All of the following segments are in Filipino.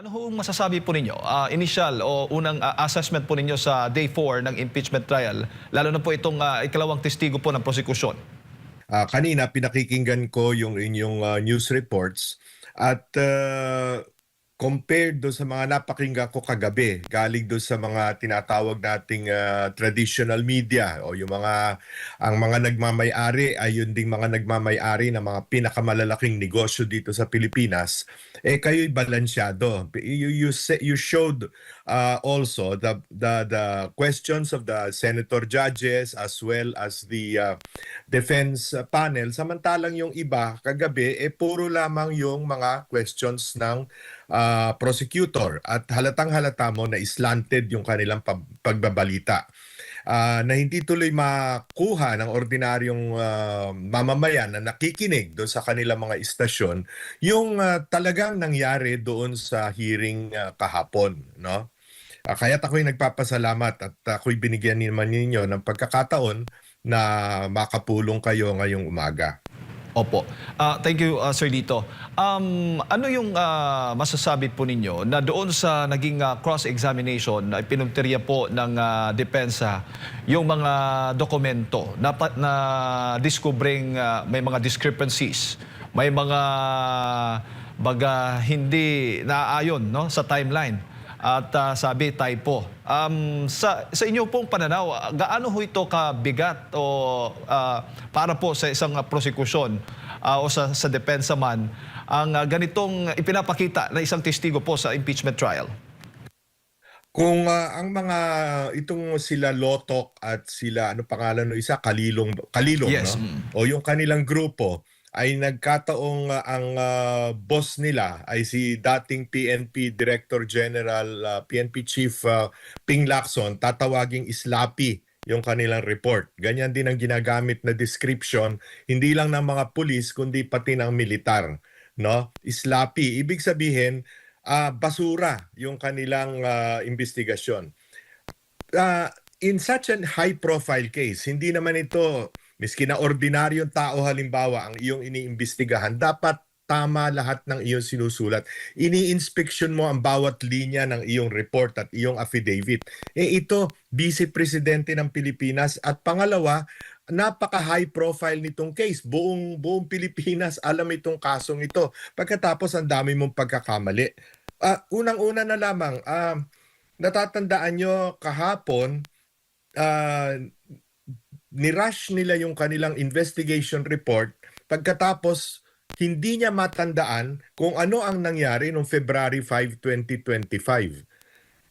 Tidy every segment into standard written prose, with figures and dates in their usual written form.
Ano ho ang masasabi po ninyo, initial o unang assessment po ninyo sa day 4 ng impeachment trial, lalo na po itong ikalawang testigo po ng prosekusyon? Kanina pinakikinggan ko yung inyong news reports at compared do sa mga napakinggan ko kagabi, galing do sa mga tinatawag nating traditional media o yung ang mga nagmamay-ari ay yun ding mga nagmamay-ari ng mga pinakamalalaking negosyo dito sa Pilipinas, kayo'y balansyado. You showed also the questions of the senator judges as well as the defense panel, samantalang yung iba kagabi puro lamang yung mga questions ng prosecutor at halatang-halata mo na slanted yung kanilang pagbabalita. Na hindi tuloy makuha ng ordinaryong mamamayan na nakikinig doon sa kanilang mga istasyon yung talagang nangyari doon sa hearing kahapon, no? Kaya't ako'y nagpapasalamat at ako'y binigyan naman ninyo ng pagkakataon na makapulong kayo ngayong umaga. Opo. Thank you, Sir Lito. Ano yung masasabi po ninyo na doon sa naging cross-examination na ipinuntirya po ng depensa yung mga dokumento na discovering may mga discrepancies, may mga baga hindi naaayon, no, sa timeline? At sabi typo. Sa inyo pong pananaw, gaano ho ito kabigat o para po sa isang prosekusyon o sa depensa man ang ganitong ipinapakita na isang testigo po sa impeachment trial? Kung ang mga itong sila Lotok at sila ano pangalan no isa Kalilong Yes. no, o yung kanilang grupo ay nagkataong ang boss nila ay si dating PNP Director General, PNP Chief Ping Lacson, tatawaging Slappy yung kanilang report. Ganyan din ang ginagamit na description, hindi lang ng mga pulis kundi pati ng militar, no? Slappy, ibig sabihin basura yung kanilang investigasyon. In such a high-profile case, hindi naman ito, miski na ordinaryong tao halimbawa ang iyong iniimbestigahan, dapat tama lahat ng iyong sinusulat. Ini-inspection mo ang bawat linya ng iyong report at iyong affidavit. Ito, Vice Presidente ng Pilipinas at pangalawa, napaka-high profile nitong case. Buong Pilipinas alam itong kasong ito. Pagkatapos ang dami mong pagkakamali. Unang-una na lamang, natatandaan nyo kahapon, nirush nila yung kanilang investigation report pagkatapos hindi niya matandaan kung ano ang nangyari noong February 5, 2025.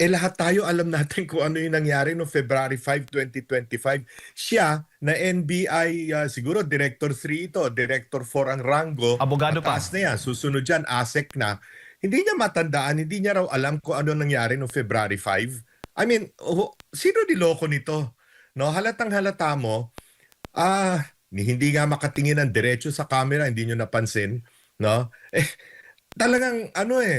Lahat tayo alam natin kung ano yung nangyari noong February 5, 2025. Siya na NBI, siguro Director 3 ito, Director 4 ang rango. Abogado pa. Mataas na yan. Susunod dyan, ASEC na. Hindi niya matandaan, hindi niya raw alam kung ano nangyari noong February 5. I mean, sino niloko nito? No, halatang-halata mo, hindi nga makatingin ng diretso sa camera, hindi nyo napansin, no? Talagang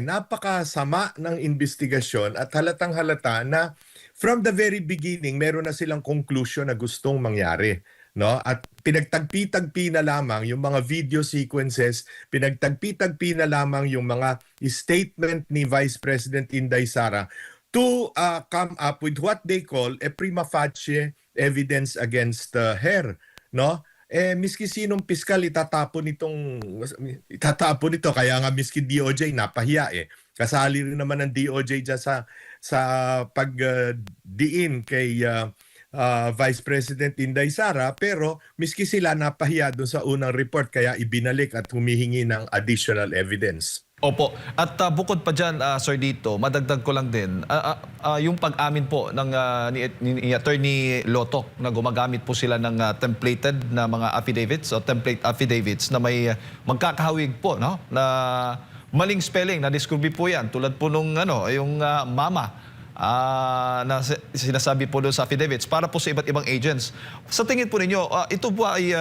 napakasama ng investigasyon at halatang-halata na from the very beginning meron na silang conclusion na gustong mangyari, no? At pinagtagpi-tagpi na lamang yung mga video sequences, pinagtagpi-tagpi na lamang yung mga statement ni Vice President Inday Sara to come up with what they call a prima facie evidence against her, no? Miski sinong piskal itatapon nito, kaya nga miski DOJ napahiya kasali rin naman ng DOJ dyan sa pagdiin kay Vice President Inday Sara, pero miski sila napahiya doon sa unang report kaya ibinalik at humihingi ng additional evidence. Opo. At bukod pa dyan, Sir Dito, madagdag ko lang din, yung pag-amin po ng, ni Attorney Lotok na gumagamit po sila ng templated na mga affidavits o template affidavits na may magkakahawig po, no? Na maling spelling, na-discover po yan. Tulad po nung yung mama na sinasabi po doon sa affidavits para po sa iba't ibang agents. Sa tingin po ninyo, ito po ay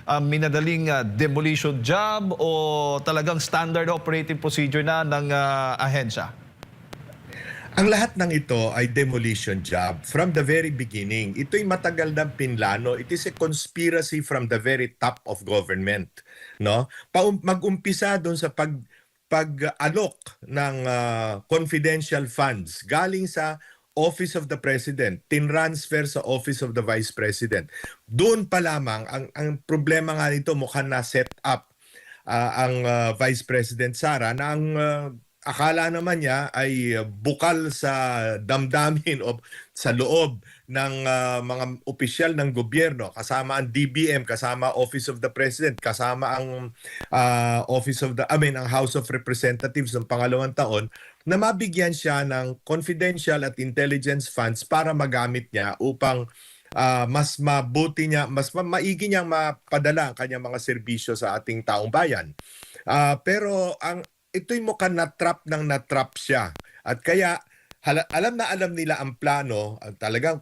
minadaling demolition job o talagang standard operating procedure na ng ahensya? Ang lahat ng ito ay demolition job from the very beginning. Ito'y matagal ng pinlano. It is a conspiracy from the very top of government, no? Mag-umpisa doon sa pag-alok ng confidential funds galing sa Office of the President, tinransfer sa Office of the Vice President. Doon pa lamang, ang problema nga nito mukhang na-set up ang Vice President Sara na ang akala naman niya ay bukal sa damdamin o sa loob ng mga opisyal ng gobyerno, kasama ang DBM, kasama Office of the President, kasama ang ang House of Representatives ng pangalawang taon, na mabigyan siya ng confidential at intelligence funds para magamit niya upang mas mabuti niya, maigi niyang mapadala ang kanyang mga serbisyo sa ating taong bayan. Pero ito'y mukhang na-trap siya. At kaya alam na alam nila ang plano, talagang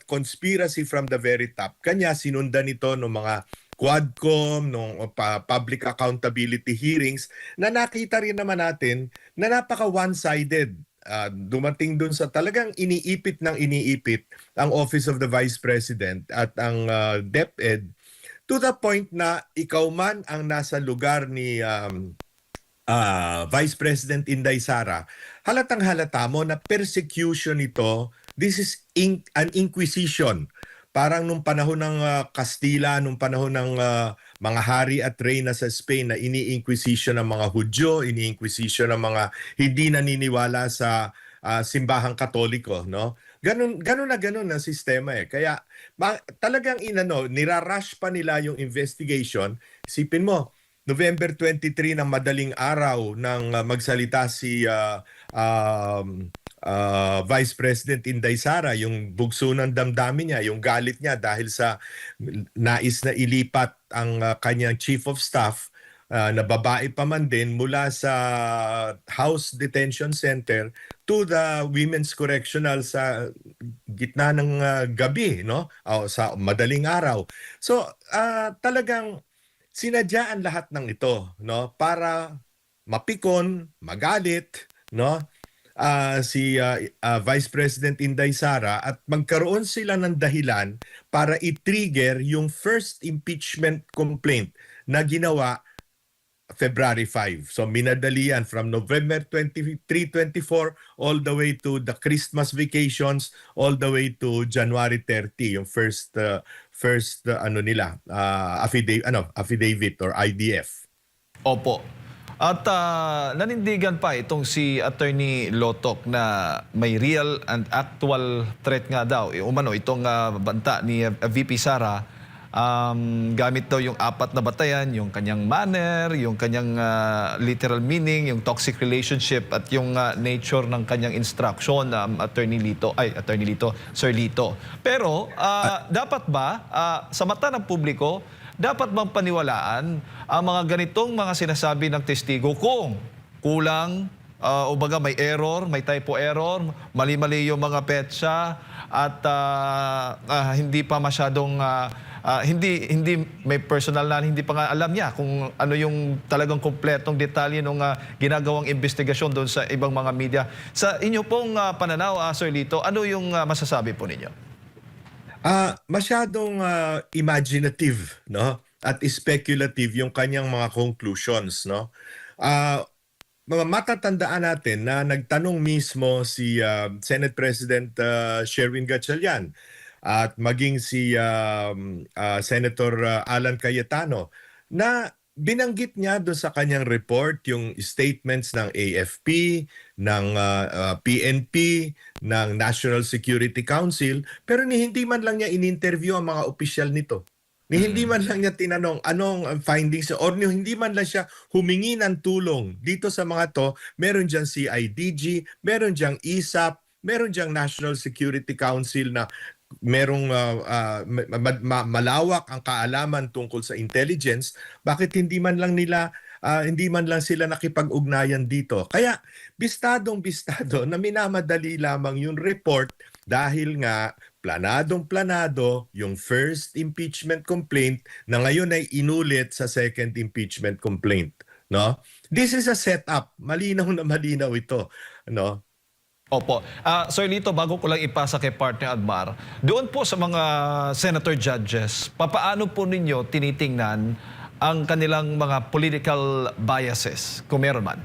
conspiracy from the very top. Kanya sinundan ito ng mga Quadcom, ng public accountability hearings, na nakita rin naman natin na napaka one-sided. Dumating dun sa talagang iniipit ang Office of the Vice President at ang DepEd, to the point na ikaw man ang nasa lugar ni Vice President Inday Sara, halatang halata mo na persecution ito. This is an inquisition. Parang nung panahon ng Kastila, nung panahon ng mga hari at reyna sa Spain, na ini-inquisition ng mga Hudyo, ini-inquisition ng mga hindi naniniwala sa simbahang Katoliko, no? Ganun ang sistema eh. Kaya talagang nirarush pa nila yung investigation. Isipin mo, November 23 ng madaling araw nang magsalita si Vice President Inday Sara, yung bugso ng damdamin niya, yung galit niya dahil sa nais na ilipat ang kanyang Chief of Staff na babae pa man din mula sa House Detention Center to the Women's Correctional sa gitna ng gabi, no? Sa madaling araw. So talagang sinadyaan lahat ng ito, no, para mapikon, magalit, no, si Vice President Inday Sara, at magkaroon sila ng dahilan para i-trigger yung first impeachment complaint na ginawa February 5. So minadali yan from November 23, 24 all the way to the Christmas vacations, all the way to January 30, yung first affidavit or IDF. Opo. At nanindigan pa itong si Attorney Lotok na may real and actual threat nga daw. Umano itong banta ni VP Sara, gamit daw yung 4 na batayan, yung kanyang manner, yung kanyang literal meaning, yung toxic relationship, at yung nature ng kanyang instruction, Sir Lito. Pero dapat ba sa mata ng publiko, dapat bang paniwalaan ang mga ganitong mga sinasabi ng testigo kung kulang, o baga may error, may typo error, mali-mali yung mga petsa, at hindi pa masyadong hindi may personal na, hindi pa nga alam niya kung ano yung talagang kompletong detalye ng ginagawang investigasyon doon sa ibang mga media. Sa inyo pong pananaw, Sir Lito, ano yung masasabi po ninyo? Masyadong imaginative, no, at speculative yung kanyang mga conclusions, no. Matatandaan natin na nagtanong mismo si Senate President Sherwin Gatchalian at maging si Senator Alan Cayetano, na binanggit niya doon sa kanyang report yung statements ng AFP, ng PNP, ng National Security Council, pero hindi man lang niya in-interview ang mga opisyal nito. Hindi man lang niya tinanong anong findings, or hindi man lang siya humingi ng tulong dito sa mga to. Meron diyang CIDG, meron diyang ISAP, meron diyang National Security Council na merong malawak ang kaalaman tungkol sa intelligence. Bakit hindi man lang sila nakipag-ugnayan dito? Kaya bistadong-bistado na minamadali lamang yung report, dahil nga planadong-planado yung first impeachment complaint na ngayon ay inulit sa second impeachment complaint, no? This is a setup. Malinaw na malinaw ito, no? Opo. Sir Lito, bago ko lang ipasa kay Partner Admar, doon po sa mga senator judges, papaano po ninyo tinitingnan ang kanilang mga political biases, kung meron man?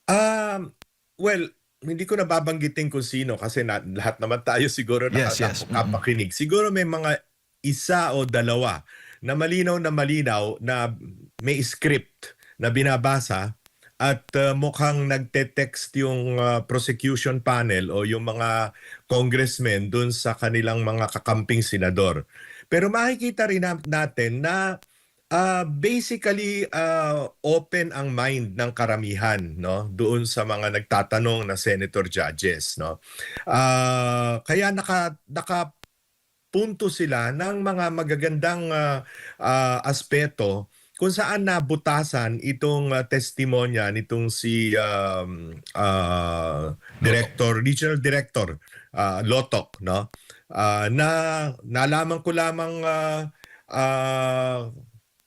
Um, well, hindi ko nababanggitin kung sino kasi lahat naman tayo siguro Yes, yes. Mm-mm. nakapakinig. Siguro may mga isa o dalawa na malinaw na may script na binabasa at mukhang nagte-text yung prosecution panel o yung mga congressmen dun sa kanilang mga kakamping senador. Pero makikita rin natin na basically, open ang mind ng karamihan, no, doon sa mga nagtatanong na senator judges, no. Kaya nakapunto sila ng mga magagandang aspeto kung saan nabutasan itong testimonya nitong si Lotok. Regional Director Lotok, no. Na nalaman ko lamang ah,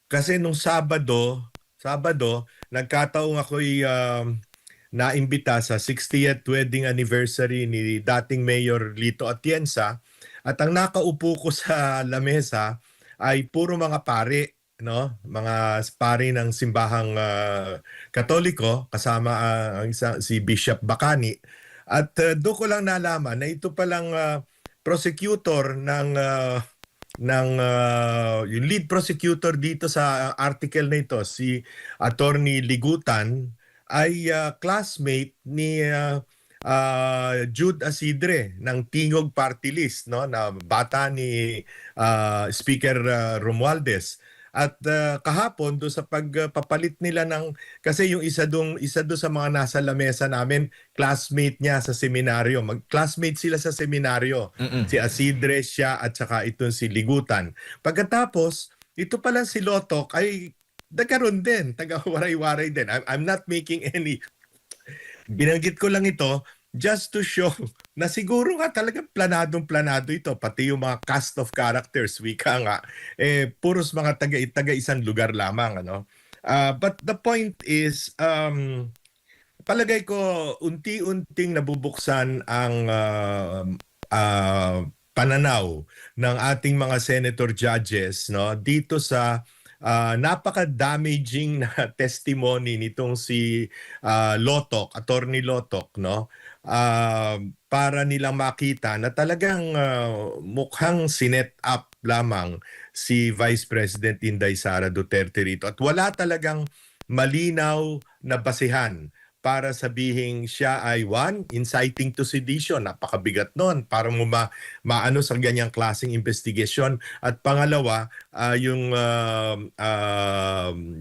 kasi nung Sabado, nagkataong ako'y naimbita sa 60th wedding anniversary ni dating Mayor Lito Atienza at ang nakaupo ko sa lamesa ay puro mga pari, no? Mga pari ng simbahang Katoliko kasama ang si Bishop Bacani at doon ko lang nalaman na ito palang prosecutor ng yung lead prosecutor dito sa article na ito, si Attorney Ligutan, ay classmate ni Jude Asidre ng Tingog Party List, no, na bata ni Speaker Romualdez. At kahapon do sa pagpapalit nila ng kasi yung isa do sa mga nasa lamesa namin, classmate niya sa seminaryo. Mag-classmate sila sa seminaryo. Mm-mm. Si Asidre siya at saka itong si Ligutan. Pagkatapos, ito pala si Lotok ay nagkaroon din, taga-waray-waray din. I'm not making any, binanggit ko lang ito just to show na siguro nga talagang planadong-planado ito. Pati yung mga cast of characters, wika nga, puros mga taga isang lugar lamang. Ano? But the point is, palagay ko unti-unting nabubuksan ang pananaw ng ating mga senator judges, no, dito sa napaka-damaging na testimony nitong si Lotok, Attorney Lotok, no, para nilang makita na talagang mukhang sinet up lamang si Vice President Inday Sara Duterte rito at wala talagang malinaw na basehan para sabihing siya ay inciting to sedition. Napakabigat nun para mo maano sa ganyang klaseng investigation. At pangalawa, yung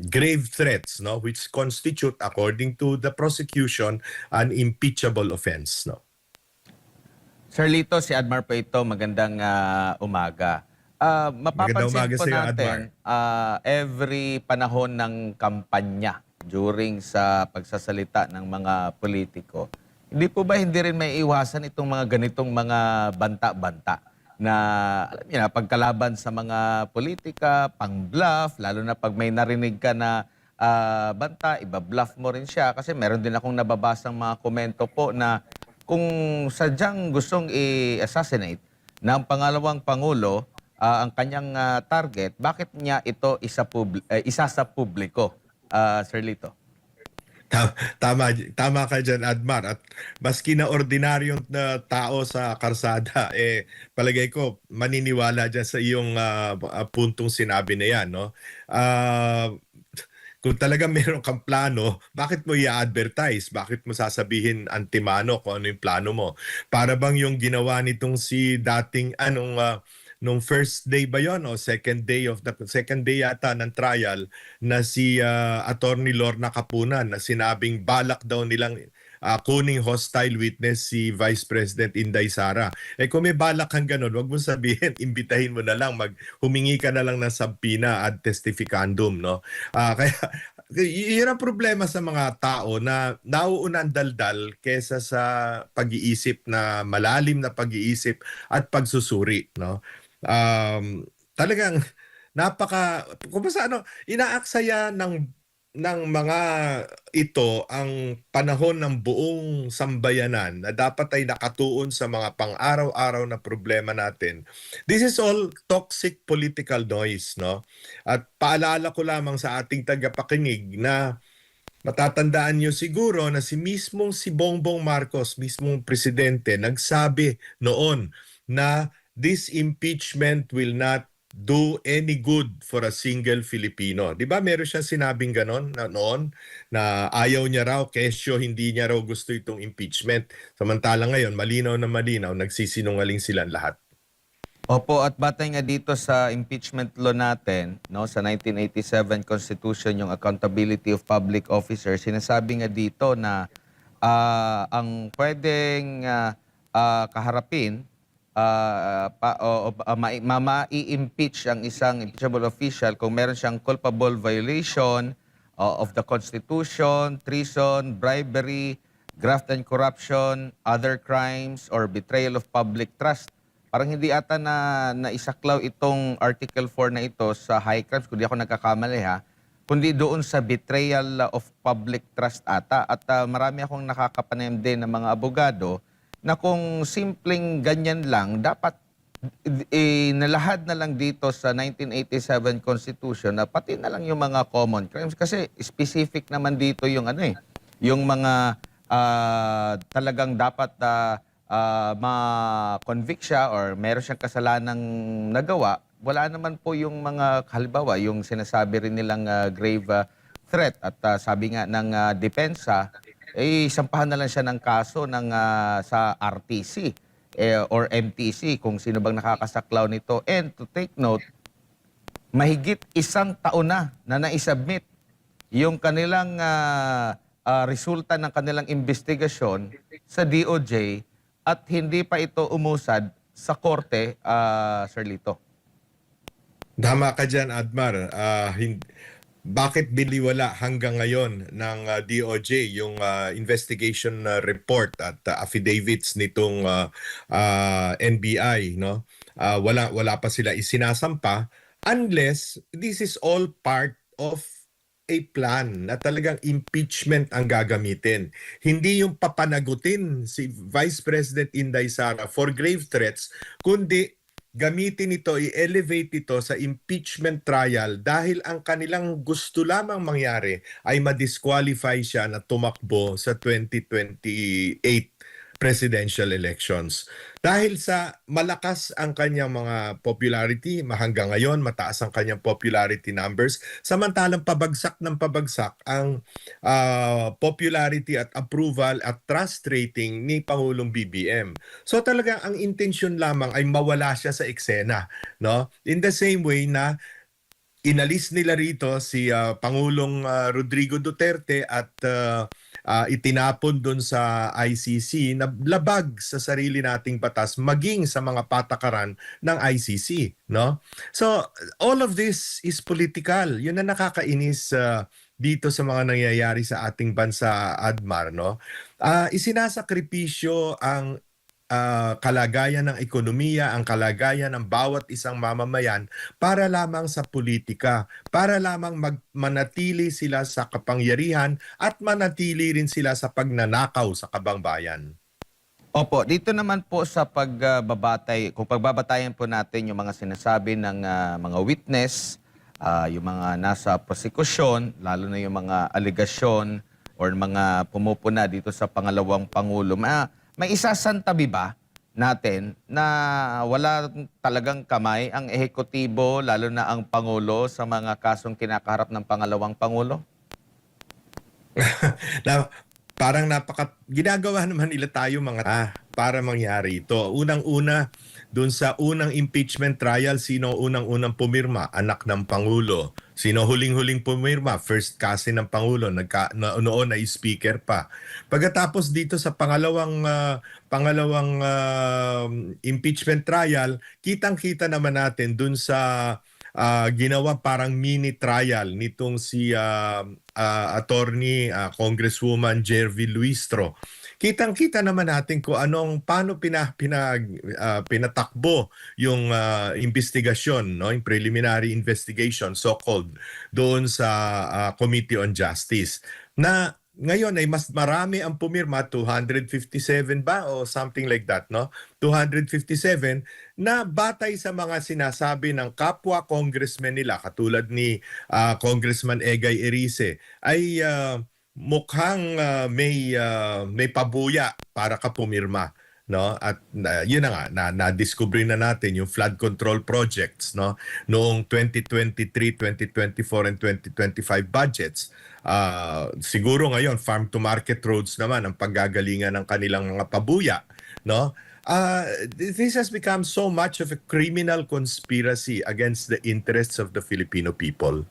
grave threats, no, which constitute, according to the prosecution, an impeachable offense. No? Sir Lito, si Admar po ito. Magandang umaga. Magandang Mapapansin umaga po sa iyo, natin, every panahon ng kampanya during sa pagsasalita ng mga politiko, hindi rin may iwasan itong mga ganitong mga banta-banta na alam niyo na pagkalaban sa mga politika, pang-bluff, lalo na pag may narinig ka na banta, iba-bluff mo rin siya kasi meron din akong nababasang mga komento po na kung sadyang gustong i-assassinate ng pangalawang pangulo ang kanyang target, bakit niya ito isa sa publiko, Sir Lito? Tama ka dyan, Admar. At maski na ordinaryong na tao sa karsada, palagay ko maniniwala dyan sa iyong puntong sinabi na yan. No? Kung talaga meron kang plano, bakit mo i-advertise? Bakit mo sasabihin antimano kung ano yung plano mo? Para bang yung ginawa nitong si dating nung first day ba yon o second day yata ng trial na si Attorney Lorna Capunan na sinabing balak daw nilang kuning hostile witness si Vice President Inday Sara. Kung may balak kang ganun, wag mo sabihin, imbitahin mo na lang, humingi ka na lang ng subpoena ad testificandum, no? Kaya yun ang problema sa mga tao na nauuna ang daldal kesa sa pag-iisip na malalim na pag-iisip at pagsusuri, no? Talagang kung sa inaaksaya ng mga ito ang panahon ng buong sambayanan na dapat ay nakatuon sa mga pang-araw-araw na problema natin. This is all toxic political noise, no? At paalala ko lamang sa ating tagapakinig na matatandaan nyo siguro na si Bongbong Marcos, mismong presidente, nagsabi noon na this impeachment will not do any good for a single Filipino. Di ba meron siyang sinabing ganon na noon na ayaw niya raw, kesyo hindi niya raw gusto itong impeachment. Samantalang ngayon, malinaw na malinaw, nagsisinungaling silang lahat. Opo, at batay nga dito sa impeachment law natin, no, sa 1987 Constitution, yung accountability of public officers, sinasabi nga dito na ang pwedeng kaharapin, ma-impeach ang isang impeachable official kung meron siyang culpable violation of the Constitution, treason, bribery, graft and corruption, other crimes, or betrayal of public trust. Parang hindi ata na isaklaw itong Article 4 na ito sa high crimes, kundi ako nagkakamali ha, kundi doon sa betrayal of public trust ata. At marami akong nakakapanayam din ng mga abogado na kung simpleng ganyan lang, dapat nalahad na lang dito sa 1987 Constitution na pati na lang yung mga common crimes. Kasi specific naman dito yung yung mga talagang dapat ma-convict siya or meron siyang kasalanang nagawa, wala naman po yung mga, halimbawa, yung sinasabi rin nilang grave threat. At sabi nga ng depensa, sampahan na lang siya ng kaso sa RTC or MTC kung sino bang nakakasaklaw nito. And to take note, mahigit 1 taon na naisubmit yung kanilang resulta ng kanilang investigasyon sa DOJ at hindi pa ito umusad sa korte, Sir Lito. Tama ka dyan, Admar. Bakit biniwala hanggang ngayon ng DOJ yung investigation report at affidavits nitong NBI, no? Wala pa sila isinasampa unless this is all part of a plan na talagang impeachment ang gagamitin. Hindi yung papanagutin si Vice President Inday Sara for grave threats, kundi gamitin ito, i-elevate ito sa impeachment trial dahil ang kanilang gusto lamang mangyari ay ma-disqualify siya na tumakbo sa 2028 presidential elections. Dahil sa malakas ang kanyang mga popularity, hanggang ngayon mataas ang kanyang popularity numbers, samantalang pabagsak ng pabagsak ang popularity at approval at trust rating ni Pangulong BBM. So talagang ang intensyon lamang ay mawala siya sa eksena, no? In the same way na inalis nila rito si Pangulong Rodrigo Duterte at itinapon doon sa ICC na labag sa sarili nating batas maging sa mga patakaran ng ICC, no? So all of this is political. Yun na nakakainis dito sa mga nangyayari sa ating bansa, Admar, no? Isinasakripisyo ang kalagayan ng ekonomiya, ang kalagayan ng bawat isang mamamayan para lamang sa politika, para lamang manatili sila sa kapangyarihan at manatili rin sila sa pagnanakaw sa kabangbayan. Opo, dito naman po sa pagbabatay, kung pagbabatayan po natin yung mga sinasabi ng mga witness, yung mga nasa prosekusyon, lalo na yung mga aligasyon or mga pumupuna dito sa pangalawang Pangulo, may isasantabi ba natin na wala talagang kamay ang ehekutibo, lalo na ang Pangulo, sa mga kasong kinakaharap ng pangalawang Pangulo? Na parang ginagawa naman nila tayo mga para mangyari ito. Unang-una, dun sa unang impeachment trial, sino unang-unang pumirma? Anak ng Pangulo. Sino huling-huling pumirma? First cousin ng Pangulo, noon ay speaker pa. Pagkatapos dito sa pangalawang impeachment trial, kitang-kita naman natin dun sa ginawa parang mini trial nitong si attorney Congresswoman Jervy Luistro. Kitang-kita naman natin kung paano pinatakbo yung investigasyon, no, yung preliminary investigation, so-called, doon sa Committee on Justice. Na ngayon ay mas marami ang pumirma, 257 ba o something like that, no? 257 na batay sa mga sinasabi ng kapwa congressman nila katulad ni Congressman Egay Erice ay mukhang may pabuya para ka pumirma, no? At yun na nga, na-discover na natin yung flood control projects, no? Noong 2023, 2024 and 2025 budgets. Siguro ngayon farm to market roads naman ang paggagalingan ng kanilang mga pabuya, no? This has become so much of a criminal conspiracy against the interests of the Filipino people.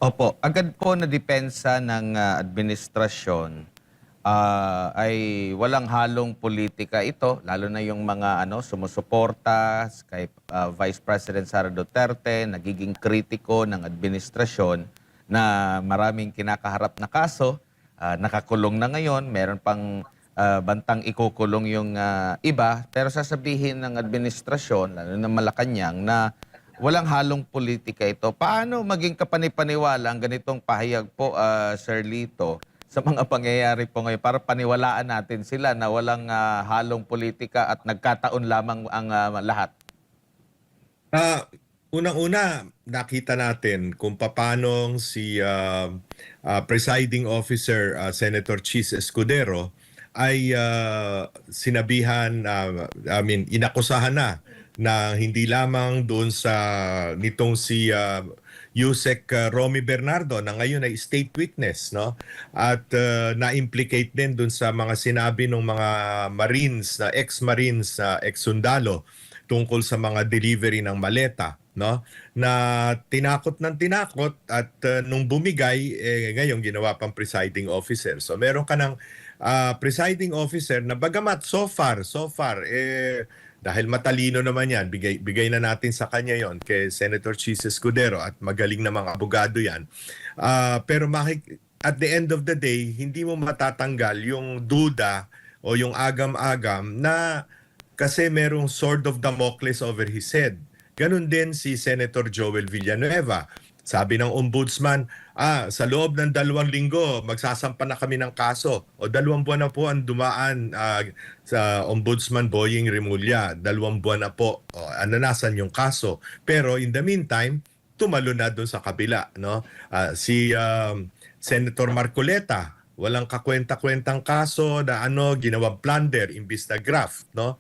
Opo, agad po na depensa ng administrasyon ay walang halong politika ito, lalo na yung mga sumusuporta kay Vice President Sara Duterte, nagiging kritiko ng administrasyon na maraming kinakaharap na kaso, nakakulong na ngayon, meron pang bantang ikukulong yung iba, pero sasabihin ng administrasyon, lalo na Malacanang, na walang halong politika ito. Paano maging kapanipaniwala ang ganitong pahayag po, Sir Lito, sa mga pangyayari po ngayon para paniwalaan natin sila na walang halong politika at nagkataon lamang ang lahat? Unang-una, nakita natin kung paano si presiding officer Senator Chis Escudero ay sinabihan, inakusahan na hindi lamang doon sa nitong si Yusek Romy Bernardo na ngayon ay state witness, no? At na-implicate din doon sa mga sinabi ng mga Marines, ex-Marines, ex-sundalo tungkol sa mga delivery ng maleta, no? Na tinakot ng tinakot at nung bumigay ngayon ginawa pang presiding officer. So meron ka ng presiding officer na bagamat so far dahil matalino naman yan, bigay na natin sa kanya yon kay Senator Chis Escudero at magaling na mga abogado yan. Pero at the end of the day, hindi mo matatanggal yung duda o yung agam-agam na kasi merong sword of Damocles over his head. Ganun din si Senator Joel Villanueva. Sabi ng ombudsman, sa loob ng 2 linggo, magsasampa na kami ng kaso. O 2 buwan na po ang dumaan sa ombudsman Boying Remulla. 2 buwan na po. O, nasan yung kaso? Pero in the meantime, tumalo na doon sa kabila. No? Si Senator Marcoleta, walang kakwenta-kwentang kaso na ginawang plunder imbis na graft. No?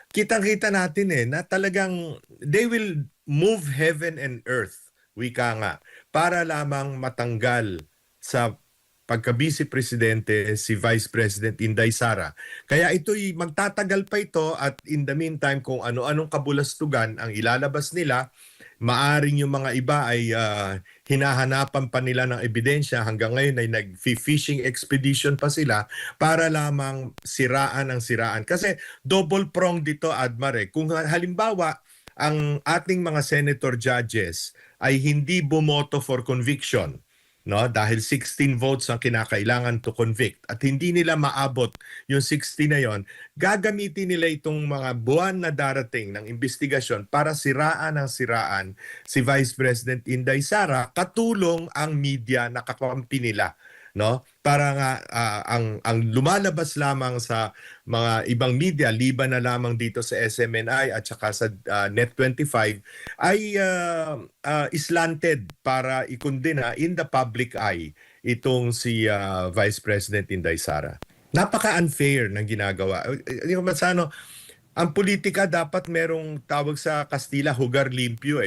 Kitang-kita natin na talagang they will move heaven and earth, wika nga, para lamang matanggal sa pagka-vice presidente si Vice President Inday Sara. Kaya ito'y magtatagal pa ito at in the meantime kung ano-anong kabulastugan ang ilalabas nila, maaring yung mga iba ay hinahanapan pa nila ng ebidensya hanggang ngayon ay nag-fishing expedition pa sila para lamang siraan ang siraan. Kasi double prong dito, Admar. Kung halimbawa ang ating mga senator judges ay hindi bumoto for conviction, no, dahil 16 votes ang kinakailangan to convict at hindi nila maabot yung 60 na yon, gagamitin nila itong mga buwan na darating ng investigasyon para siraan ang siraan si Vice President Inday Sara, katulong ang media na kakampi nila, no? Para nga ang lumalabas lamang sa mga ibang media, liban na lamang dito sa SMNI at saka sa Net25 ay slanted para ikundina in the public eye itong si Vice President Inday Sara. Napaka-unfair ng ginagawa. Ang politika dapat merong tawag sa Kastila, hugar limpyo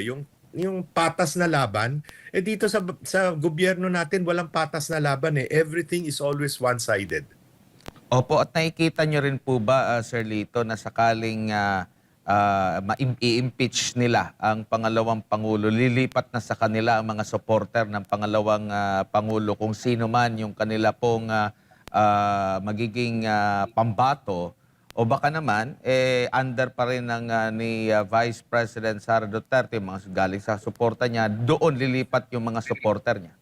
yung patas na laban. Dito sa gobyerno natin walang patas na laban Everything is always one-sided. Opo, at nakikita nyo rin po ba, Sir Lito, na sakaling i-impeach nila ang pangalawang Pangulo, lilipat na sa kanila ang mga supporter ng pangalawang Pangulo kung sino man yung kanila pong magiging pambato, o baka naman under pa rin ng ni Vice President Sara Duterte, mga galing sa suporta niya, doon lilipat yung mga supporter niya?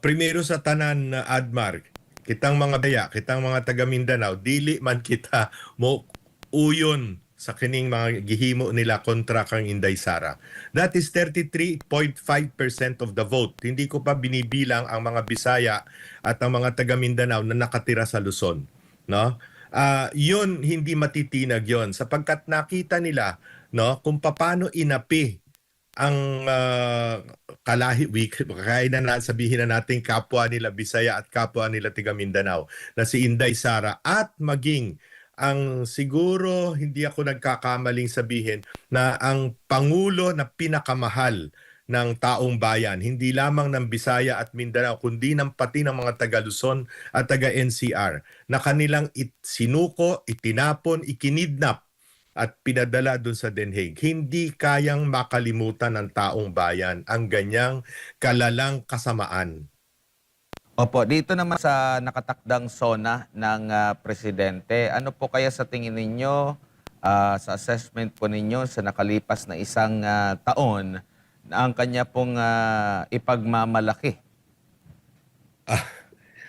Primero sa tanan, Admar, kitang mga daya, kitang mga taga Mindanao, dili man kita mo uyon sa kining mga gihimo nila kontra kang Inday Sara. That is 33.5% of the vote. Hindi ko pa binibilang ang mga Bisaya at ang mga taga Mindanao na nakatira sa Luzon, no? Yun hindi matitinag yon sapagkat nakita nila, no, kung paano inapi ang kalahi week, kaya sabihin na natin kapwa nila Bisaya at kapwa nila tiga Mindanao na si Inday Sara at maging ang siguro hindi ako nagkakamaling sabihin na ang pangulo na pinakamahal ng taong bayan, hindi lamang ng Bisaya at Mindanao, kundi ng pati ng mga taga Luzon at taga NCR na kanilang sinuko, itinapon, ikinidnap at pinadala doon sa Den Hague. Hindi kayang makalimutan ng taong bayan ang ganyang kalalang kasamaan. Opo, dito naman sa nakatakdang SONA ng presidente, ano po kaya sa tingin ninyo, sa assessment po ninyo sa nakalipas na isang taon na ang kanya pong ipagmamalaki?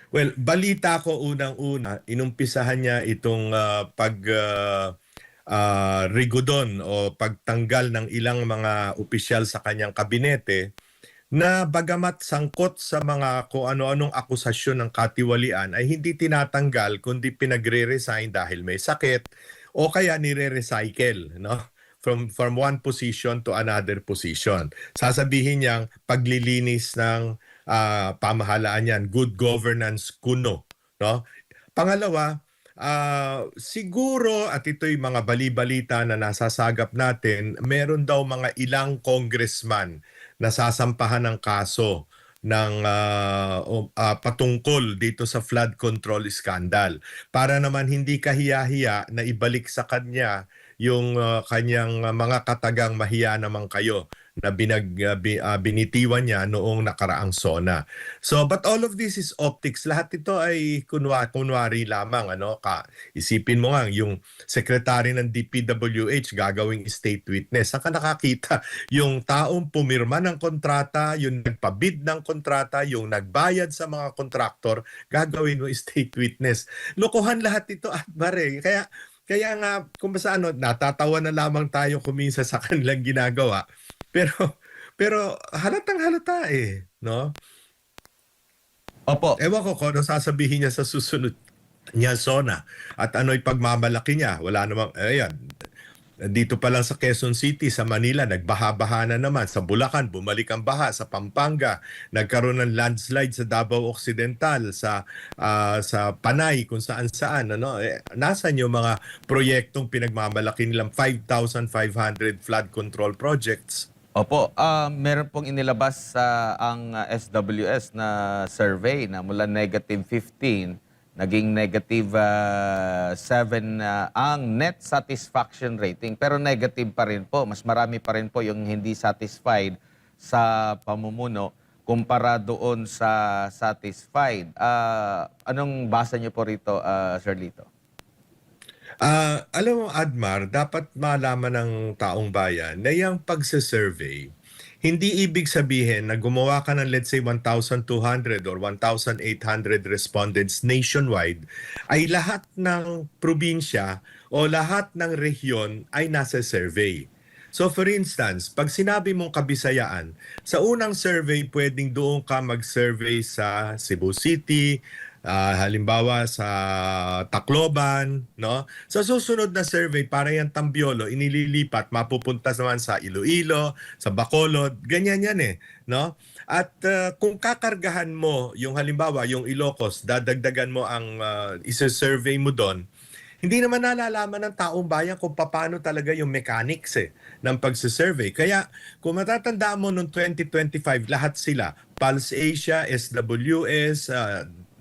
Well, balita ko unang-una, inumpisahan niya itong rigodon o pagtanggal ng ilang mga opisyal sa kanyang kabinete na bagamat sangkot sa mga kung ano-anong akusasyon ng katiwalian ay hindi tinatanggal kundi pinagre-resign dahil may sakit o kaya nire-recycle, no? From one position to another position. Sasabihin niyang paglilinis ng pamahalaan yan, good governance kuno, no? Pangalawa, siguro, at ito'y mga bali-balita na nasasagap natin, meron daw mga ilang congressman na sasampahan ng kaso ng patungkol dito sa flood control scandal para naman hindi kahiya-hiya na ibalik sa kanya yung kanyang mga katagang mahiya naman kayo na binitiwan niya noong nakaraang SONA. So, but all of this is optics. Lahat ito ay kunwari lamang. Isipin mo nga, yung secretary ng DPWH gagawing state witness. Saan ka nakakita? Yung taong pumirma ng kontrata, yung nagpabid ng kontrata, yung nagbayad sa mga kontraktor, gagawin mo state witness. Lokohan lahat ito, Atmare. Kaya nga, kung basta natatawa na lamang tayo kuminsa sa kanilang ginagawa. Pero halatang halata no? Opo. Ewan ko kung ano sasabihin niya sa susunod niya SONA at ano'y pagmamalaki niya. Wala namang, ayan, dito pa lang sa Quezon City, sa Manila, nagbaha-baha na naman. Sa Bulacan, bumalik ang baha. Sa Pampanga, nagkaroon ng landslide sa Davao Occidental, sa Panay, kung saan-saan. Nasaan yung mga proyektong pinagmamalaki nilang 5,500 flood control projects? Opo, meron pong inilabas sa ang SWS na survey na mula -15 naging -7 ang net satisfaction rating, pero negative pa rin po. Mas marami pa rin po yung hindi satisfied sa pamumuno kumpara doon sa satisfied. Anong basa niyo po rito, Sir Lito? Alam mo, Admar, dapat malaman ng taong bayan na yung pagsa-survey, hindi ibig sabihin na gumawa ka ng let's say 1,200 or 1,800 respondents nationwide ay lahat ng probinsya o lahat ng rehiyon ay nasa survey. So for instance, pag sinabi mong Kabisayaan, sa unang survey pwedeng doon ka mag-survey sa Cebu City, halimbawa sa Tacloban, no? Sa susunod na survey para yung Tambiolo inililipat mapupunta naman sa Iloilo, sa Bacolod, ganyan yan no? At kung kakargahan mo yung halimbawa yung Ilocos, dadagdagan mo ang isa-survey mo doon, hindi naman nalalaman ng taong bayan kung paano talaga yung mechanics ng pagsisurvey. Kaya kung matatandaan mo noong 2025, lahat sila, Pulse Asia, SWS,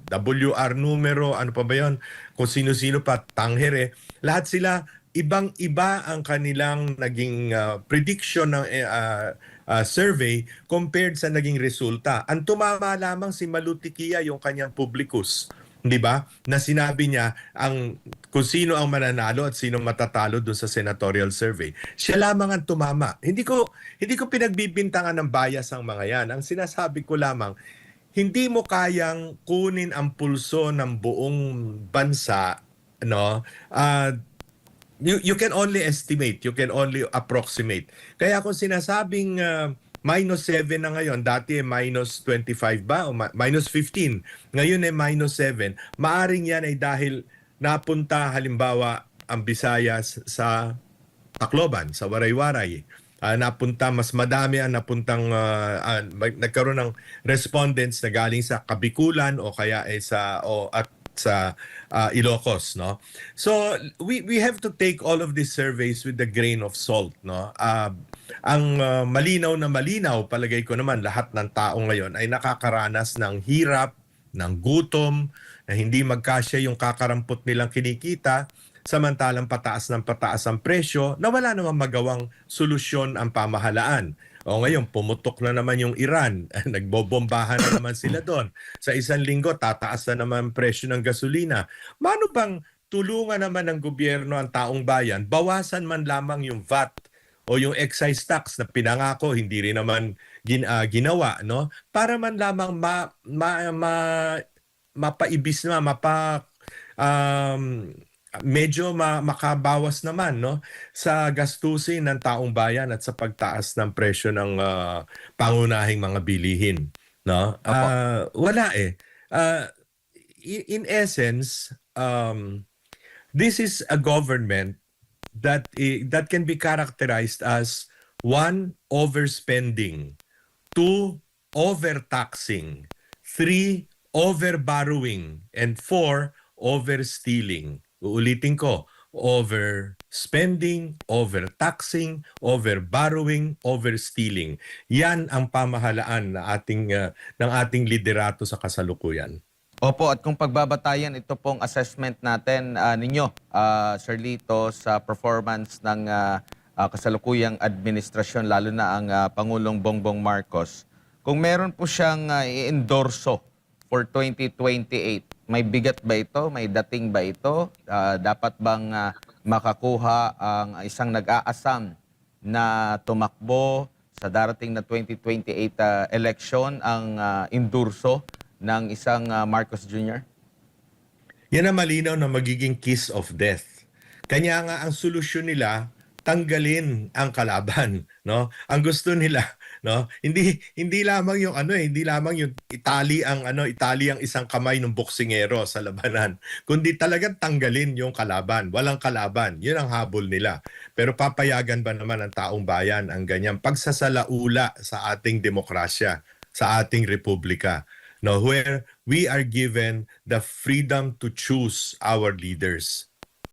WR numero, ano pa ba yun? Kung sino-sino pa, Tangere. Lahat sila, ibang-iba ang kanilang naging prediction ng survey compared sa naging resulta. Ang tumama lamang si Malutikia, yung kanyang publicus. Di ba? Na sinabi niya kung sino ang mananalo at sino matatalo doon sa senatorial survey. Siya lamang ang tumama. Hindi ko pinagbibintangan ng bias ang mga yan. Ang sinasabi ko lamang, hindi mo kayang kunin ang pulso ng buong bansa, no? You can only estimate, you can only approximate. Kaya kung sinasabing -7 na ngayon, dati -25 ba o -15, ngayon -7, maaring yan ay dahil napunta halimbawa ang Visayas sa Tacloban, sa Waray-Waray. napunta, mas madami ang napuntang nagkaroon ng respondents na galing sa Kabikulan o kaya at sa Ilocos, no. So we have to take all of these surveys with a grain of salt, no. Ang malinaw na malinaw, palagay ko naman lahat ng tao ngayon ay nakakaranas ng hirap, ng gutom, na hindi magkasya yung kakarampot nilang kinikita, samantalang pataas ng pataas ang presyo na wala namang magawang solusyon ang pamahalaan. O ngayon, pumutok na naman yung Iran. Nagbobombahan na naman sila doon. Sa isang linggo, tataas na naman ang presyo ng gasolina. Mano bang tulungan naman ng gobyerno ang taong bayan? Bawasan man lamang yung VAT o yung excise tax na pinangako, hindi rin naman ginawa, no? Para man lamang mapaibis na, medyo makabawas naman, no, sa gastusin ng taong bayan at sa pagtaas ng presyo ng pangunahing mga bilihin, no. Opo. Wala eh. In essence, this is a government that can be characterized as one, overspending, two, overtaxing, three, overborrowing, and four, overstealing. Uulitin ko, overspending, overtaxing, overborrowing, overstealing. Yan ang pamahalaan na ng ating liderato sa kasalukuyan. Opo, at kung pagbabatayan ito pong assessment natin ninyo, Sir Lito, sa performance ng kasalukuyang administrasyon, lalo na ang Pangulong Bongbong Marcos, kung meron po siyang i-endorso for 2028, may bigat ba ito? May dating ba ito? Dapat bang makakuha ang isang nag-aasam na tumakbo sa darating na 2028 election ang endorso ng isang Marcos Jr.? Yan ang malinaw na magiging kiss of death. Kanya nga ang solusyon nila, tanggalin ang kalaban, no? Ang gusto nila, no? Hindi lamang yung hindi lamang yung itali ang isang kamay ng boksingero sa labanan, kundi talagang tanggalin yung kalaban, walang kalaban. 'Yun ang habol nila. Pero papayagan ba naman ng taong bayan ang ganyang pagsasalaula sa ating demokrasya, sa ating republika? No, where we are given the freedom to choose our leaders.